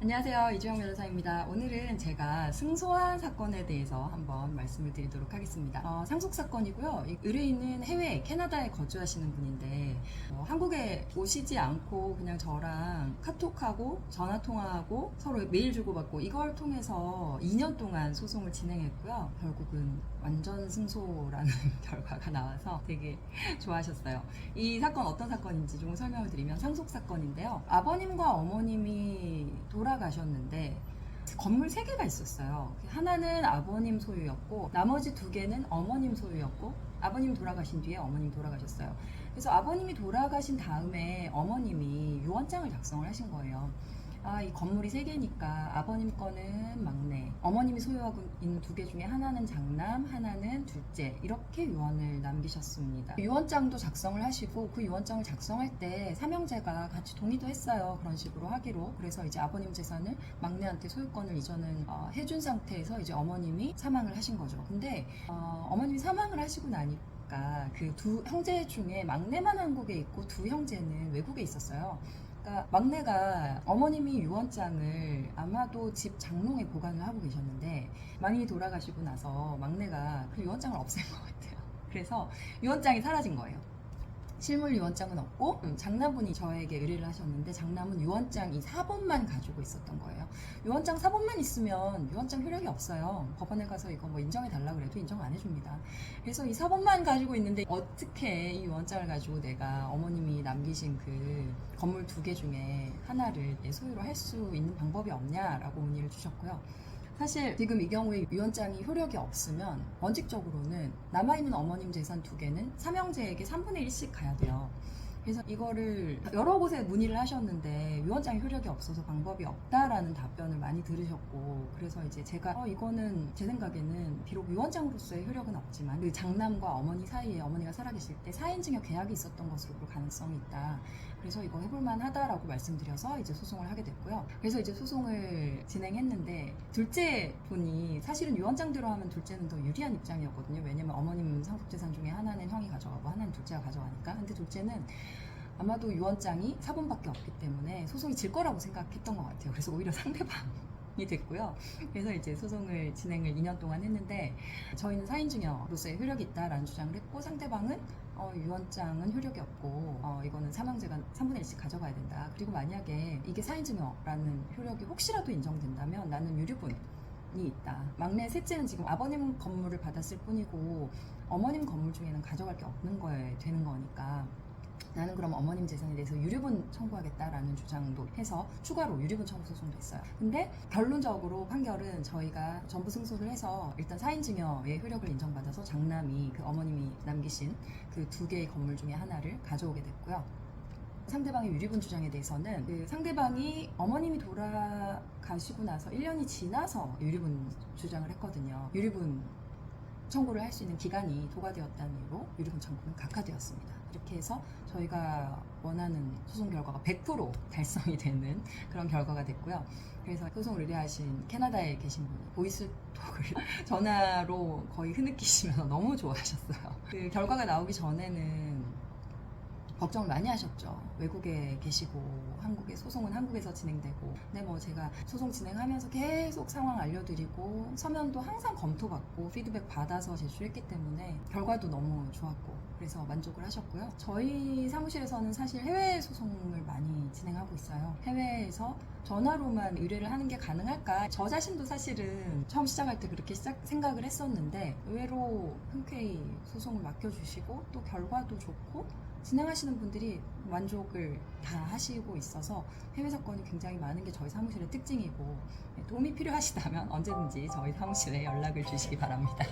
안녕하세요. 이주영 변호사입니다. 오늘은 제가 승소한 사건에 대해서 한번 말씀을 드리도록 하겠습니다. 상속 사건이고요. 의뢰인은 해외 캐나다에 거주하시는 분인데 한국에 오시지 않고 그냥 저랑 카톡하고 전화통화하고 서로 메일 주고받고 이걸 통해서 2년 동안 소송을 진행했고요. 결국은 완전 승소라는 결과가 나와서 되게 좋아하셨어요. 이 사건 어떤 사건인지 좀 설명을 드리면 상속 사건인데요. 아버님과 어머님이 돌아가셨는데 건물 3개가 있었어요. 하나는 아버님 소유였고 나머지 2개는 어머님 소유였고 아버님 돌아가신 뒤에 어머님 돌아가셨어요. 그래서 아버님이 돌아가신 다음에 어머님이 유언장을 작성을 하신 거예요. 이 건물이 3개니까 아버님 거는 막내, 어머님이 소유하고 있는 2개 중에 하나는 장남, 하나는 둘째, 이렇게 유언을 남기셨습니다. 유언장도 작성을 하시고 그 유언장을 작성할 때 삼형제가 같이 동의도 했어요. 그런 식으로 하기로. 그래서 이제 아버님 재산을 막내한테 소유권을 이전은 해준 상태에서 이제 어머님이 사망을 하신 거죠. 근데 어머님이 사망을 하시고 나니까 그 2 형제 중에 막내만 한국에 있고 2 형제는 외국에 있었어요. 그러니까 막내가 어머님이 유언장을 아마도 집 장롱에 보관을 하고 계셨는데 많이 돌아가시고 나서 막내가 그 유언장을 없앤 것 같아요. 그래서 유언장이 사라진 거예요. 실물 유언장은 없고 장남분이 저에게 의뢰를 하셨는데 장남은 유언장 이 사본만 가지고 있었던 거예요. 유언장 사본만 있으면 유언장 효력이 없어요. 법원에 가서 이거 뭐 인정해 달라고 그래도 인정 안 해줍니다. 그래서 이 사본만 가지고 있는데 어떻게 이 유언장을 가지고 내가 어머님이 남기신 그 건물 2개 중에 하나를 내 소유로 할 수 있는 방법이 없냐라고 문의를 주셨고요. 사실 지금 이 경우에 유언장이 효력이 없으면 원칙적으로는 남아있는 어머님 재산 2개는 삼형제에게 3분의 1씩 가야 돼요. 그래서 이거를 여러 곳에 문의를 하셨는데 유언장이 효력이 없어서 방법이 없다라는 답변을 많이 들으셨고, 그래서 이제 제가 이거는 제 생각에는 비록 유언장으로서의 효력은 없지만 그 장남과 어머니 사이에 어머니가 살아계실 때 사인증여 계약이 있었던 것으로 볼 가능성이 있다. 그래서 이거 해볼만 하다라고 말씀드려서 이제 소송을 하게 됐고요. 그래서 이제 소송을 진행했는데 둘째 분이 사실은 유언장대로 하면 둘째는 더 유리한 입장이었거든요. 왜냐면 어머님 상속재산 중에 하나는 형이 가져가고 하나는 둘째가 가져가니까. 근데 둘째는 아마도 유언장이 사본밖에 없기 때문에 소송이 질 거라고 생각했던 것 같아요. 그래서 오히려 상대방이 됐고요. 그래서 이제 소송을 진행을 2년 동안 했는데 저희는 사인증여로서의 효력이 있다라는 주장을 했고, 상대방은 유언장은 효력이 없고 이거는 삼형제가 3분의 1씩 가져가야 된다. 그리고 만약에 이게 사인증여라는 효력이 혹시라도 인정된다면 나는 유류분 이 있다. 막내 셋째는 지금 아버님 건물을 받았을 뿐이고 어머님 건물 중에는 가져갈 게 없는 거에 되는 거니까 나는 그럼 어머님 재산에 대해서 유류분 청구하겠다라는 주장도 해서 추가로 유류분 청구 소송도 했어요. 근데 결론적으로 판결은 저희가 전부 승소를 해서 일단 사인증여의 효력을 인정받아서 장남이 그 어머님이 남기신 그 2개의 건물 중에 하나를 가져오게 됐고요. 상대방의 유류분 주장에 대해서는 그 상대방이 어머님이 돌아가시고 나서 1년이 지나서 유류분 주장을 했거든요. 유류분 청구를 할 수 있는 기간이 도과되었다는 이유로 유류분 청구는 각하되었습니다. 이렇게 해서 저희가 원하는 소송 결과가 100% 달성이 되는 그런 결과가 됐고요. 그래서 소송을 의뢰하신 캐나다에 계신 분이 보이스톡을 전화로 거의 흐느끼시면서 너무 좋아하셨어요. 그 결과가 나오기 전에는 걱정을 많이 하셨죠. 외국에 계시고 한국에 소송은 한국에서 진행되고, 근데 뭐 제가 소송 진행하면서 계속 상황 알려드리고 서면도 항상 검토받고 피드백 받아서 제출했기 때문에 결과도 너무 좋았고 그래서 만족을 하셨고요. 저희 사무실에서는 사실 해외 소송을 많이 진행하고 있어요. 해외에서 전화로만 의뢰를 하는 게 가능할까? 저 자신도 사실은 처음 시작할 때 그렇게 생각을 했었는데 의외로 흔쾌히 소송을 맡겨주시고 또 결과도 좋고 진행하시는 분들이 만족을 다 하시고 있어서 해외 사건이 굉장히 많은 게 저희 사무실의 특징이고, 도움이 필요하시다면 언제든지 저희 사무실에 연락을 주시기 바랍니다.